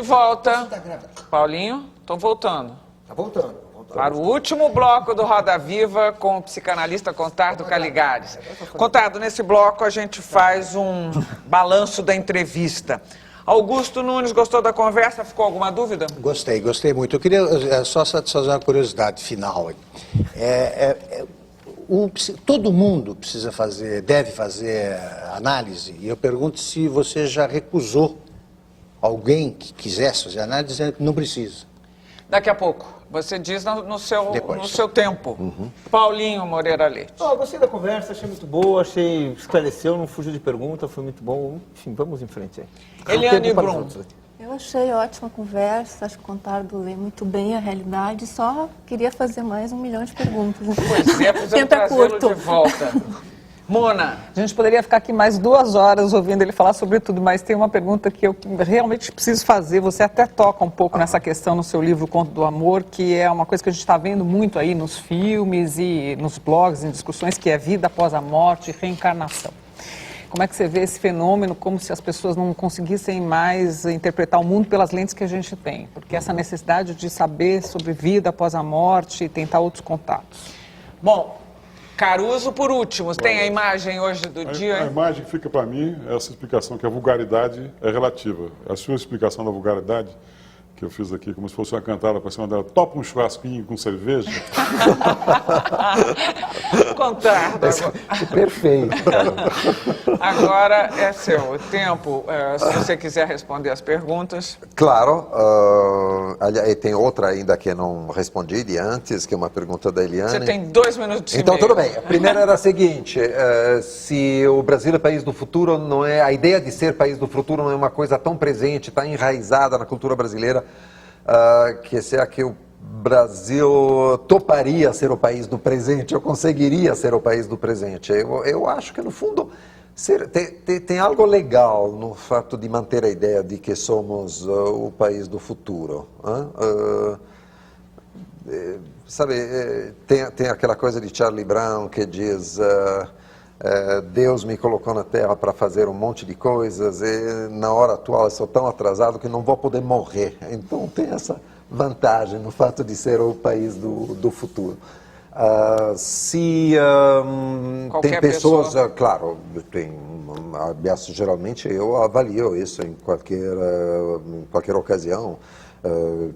volta. Paulinho, estou voltando. Tá voltando. Para o último bloco do Roda Viva com o psicanalista Contardo Caligares. Contardo, nesse bloco a gente faz um balanço da entrevista. Augusto Nunes, gostou da conversa? Ficou alguma dúvida? Gostei muito. Eu queria só satisfazer uma curiosidade final. Todo mundo deve fazer análise, e eu pergunto se você já recusou alguém que quisesse fazer análise, dizendo que não precisa. Daqui a pouco. Você diz no seu tempo. Paulinho Moreira Leite. Gostei da conversa, achei muito boa, esclareceu, não fugiu de pergunta, foi muito bom. Enfim, vamos em frente aí. Eliane Brum. Eu achei ótima conversa, acho que o Contardo lê muito bem a realidade, só queria fazer mais 1 milhão de perguntas. Pois é, precisamos trazê-lo de volta. Mona. A gente poderia ficar aqui mais 2 horas ouvindo ele falar sobre tudo, mas tem uma pergunta que eu realmente preciso fazer. Você até toca um pouco nessa questão no seu livro Conto do Amor, que é uma coisa que a gente está vendo muito aí nos filmes e nos blogs, em discussões, que é vida após a morte e reencarnação. Como é que você vê esse fenômeno, como se as pessoas não conseguissem mais interpretar o mundo pelas lentes que a gente tem? Porque essa necessidade de saber sobre vida após a morte e tentar outros contatos. Bom, Caruso, por último, tem a imagem hoje do dia? A imagem que fica para mim é essa explicação, que a vulgaridade é relativa. A sua explicação da vulgaridade, que eu fiz aqui, como se fosse uma cantada para cima dela, topa um churrasquinho com cerveja. Contardo. Perfeito. Agora é seu tempo, se você quiser responder as perguntas. Claro, e tem outra ainda que eu não respondi de antes, que é uma pergunta da Eliane. Você tem 2 minutos e Então, meio. tudo bem. A primeira era a seguinte, se o Brasil é país do futuro, não é, a ideia de ser país do futuro não é uma coisa tão presente, tão enraizada na cultura brasileira, que será que o Brasil toparia ser o país do presente, ou conseguiria ser o país do presente? Eu acho que, no fundo, tem algo legal no fato de manter a ideia de que somos o país do futuro. Sabe, tem aquela coisa de Charlie Brown que diz... Deus me colocou na Terra para fazer um monte de coisas e na hora atual eu sou tão atrasado que não vou poder morrer. Então tem essa vantagem no fato de ser o país do futuro. Tem pessoas, claro, aliás, geralmente eu avalio isso em qualquer ocasião.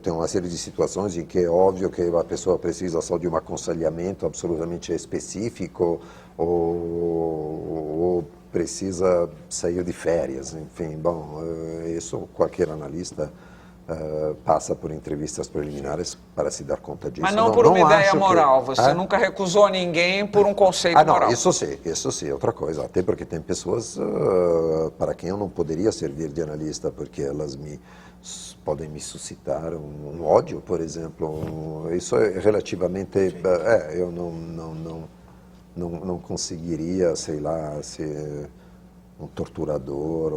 Tem uma série de situações em que é óbvio que a pessoa precisa só de um aconselhamento absolutamente específico ou precisa sair de férias, enfim, bom, isso qualquer analista passa por entrevistas preliminares para se dar conta disso. Mas não por uma ideia moral, você nunca recusou ninguém por um conceito moral. Não, isso sim, outra coisa, até porque tem pessoas para quem eu não poderia servir de analista, porque elas podem me suscitar um ódio, por exemplo. Isso é relativamente... eu não conseguiria, sei lá, ser um torturador.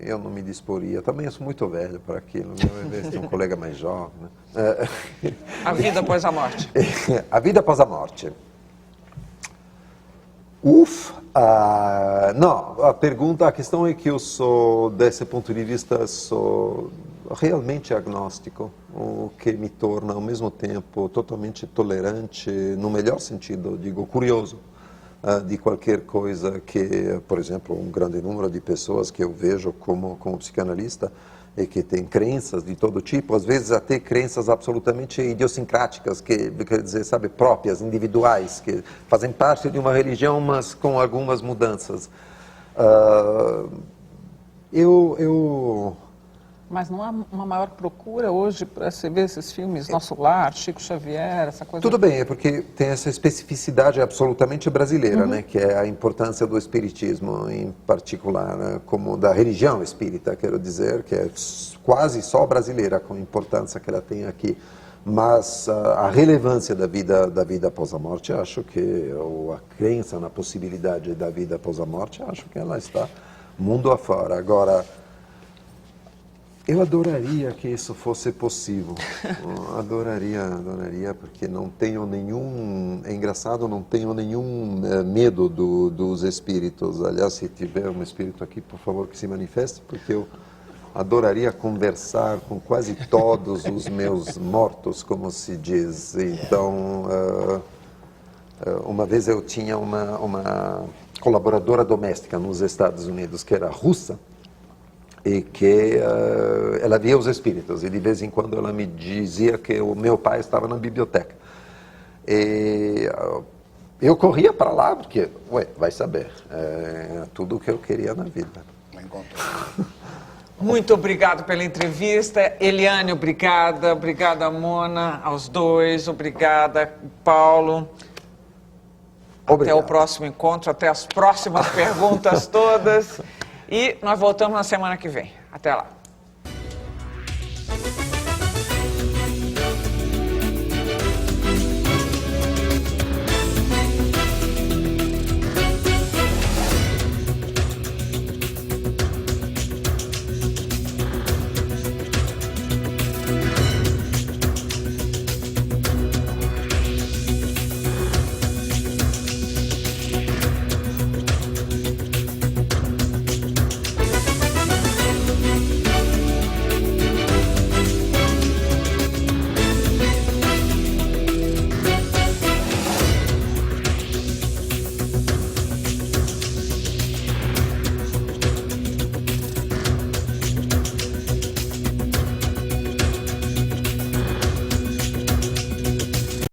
Eu não me disporia. Também eu sou muito velho para aquilo. Tem um colega mais jovem. Né? A vida após a morte. A vida após a morte. Não, a questão é que eu sou, desse ponto de vista, sou realmente agnóstico, o que me torna, ao mesmo tempo, totalmente tolerante, no melhor sentido, digo, curioso, de qualquer coisa que, por exemplo, um grande número de pessoas que eu vejo como psicanalista e que tem crenças de todo tipo, às vezes até crenças absolutamente idiosincráticas, que quer dizer, sabe, próprias, individuais, que fazem parte de uma religião, mas com algumas mudanças. Mas não há uma maior procura hoje para você ver esses filmes, Nosso Lar, Chico Xavier, essa coisa? Tudo bem, é porque tem essa especificidade absolutamente brasileira, né, que é a importância do espiritismo, em particular, né, como da religião espírita, quero dizer, que é quase só brasileira, com a importância que ela tem aqui. Mas a relevância da vida após a morte, acho que, ou a crença na possibilidade da vida após a morte, acho que ela está mundo afora. Agora, eu adoraria que isso fosse possível. Adoraria, porque não tenho nenhum... É engraçado, não tenho nenhum medo dos espíritos. Aliás, se tiver um espírito aqui, por favor, que se manifeste, porque eu adoraria conversar com quase todos os meus mortos, como se diz. Então, uma vez eu tinha uma colaboradora doméstica nos Estados Unidos, que era russa, e que ela via os espíritos, e de vez em quando ela me dizia que o meu pai estava na biblioteca. E eu corria para lá, porque, vai saber, tudo o que eu queria na vida. Muito obrigado pela entrevista. Eliane, obrigada. Obrigada, Mona, aos dois. Obrigada, Paulo. Obrigado. Até o próximo encontro, até as próximas perguntas todas. E nós voltamos na semana que vem. Até lá.